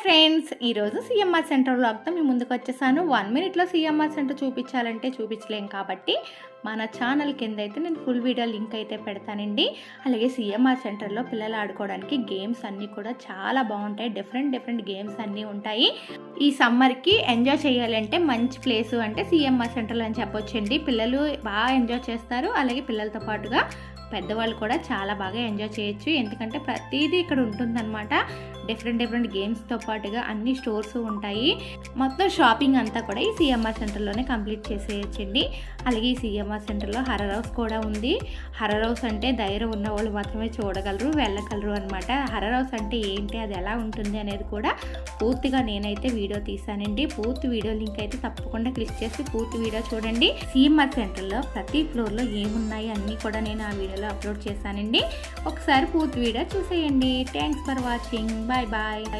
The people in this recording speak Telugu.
ఫ్రెండ్స్, ఈరోజు సిఎంఆర్ సెంటర్ వ్లాగ్తో మీ ముందుకు వచ్చేసాను. 1 మినిట్లో సిఎంఆర్ సెంటర్ చూపించాలంటే చూపించలేం కాబట్టి మన ఛానల్ కింద అయితే నేను ఫుల్ వీడియో లింక్ అయితే పెడతానండి. అలాగే సిఎంఆర్ సెంటర్లో పిల్లలు ఆడుకోవడానికి గేమ్స్ అన్నీ కూడా చాలా బాగుంటాయి. డిఫరెంట్ గేమ్స్ అన్నీ ఉంటాయి. ఈ సమ్మర్కి ఎంజాయ్ చేయాలంటే మంచి ప్లేస్ అంటే సిఎంఆర్ సెంటర్లో అని చెప్పొచ్చండి. పిల్లలు బాగా ఎంజాయ్ చేస్తారు. అలాగే పిల్లలతో పాటుగా పెద్దవాళ్ళు కూడా చాలా బాగా ఎంజాయ్ చేయొచ్చు. ఎందుకంటే ప్రతిదీ ఇక్కడ ఉంటుందన్నమాట. డిఫరెంట్ గేమ్స్తో పాటుగా అన్ని స్టోర్స్ ఉంటాయి. మొత్తం షాపింగ్ అంతా కూడా ఈ సిఎంఆర్ సెంటర్లోనే కంప్లీట్ చేసేయచ్చండి. అలాగే ఈ సిఎంఆర్ సెంటర్లో హర్రర్ హౌస్ కూడా ఉంది. హర్రర్ హౌస్ అంటే ధైర్యం ఉన్న వాళ్ళు మాత్రమే చూడగలరు, వెళ్ళగలరు అనమాట. హర్రర్ హౌస్ అంటే ఏంటి, అది ఎలా ఉంటుంది అనేది కూడా పూర్తిగా నేనైతే వీడియో తీసానండి. పూర్తి వీడియో లింక్ అయితే తప్పకుండా క్లిక్ చేసి పూర్తి వీడియో చూడండి. సిఎంఆర్ సెంటర్లో ప్రతి ఫ్లోర్లో ఏమున్నాయి అన్నీ కూడా నేను ఆ వీడియోలో అప్లోడ్ చేశానండి. ఒకసారి పూర్తి వీడియో చూసేయండి. Thanks for watching. బాయ్.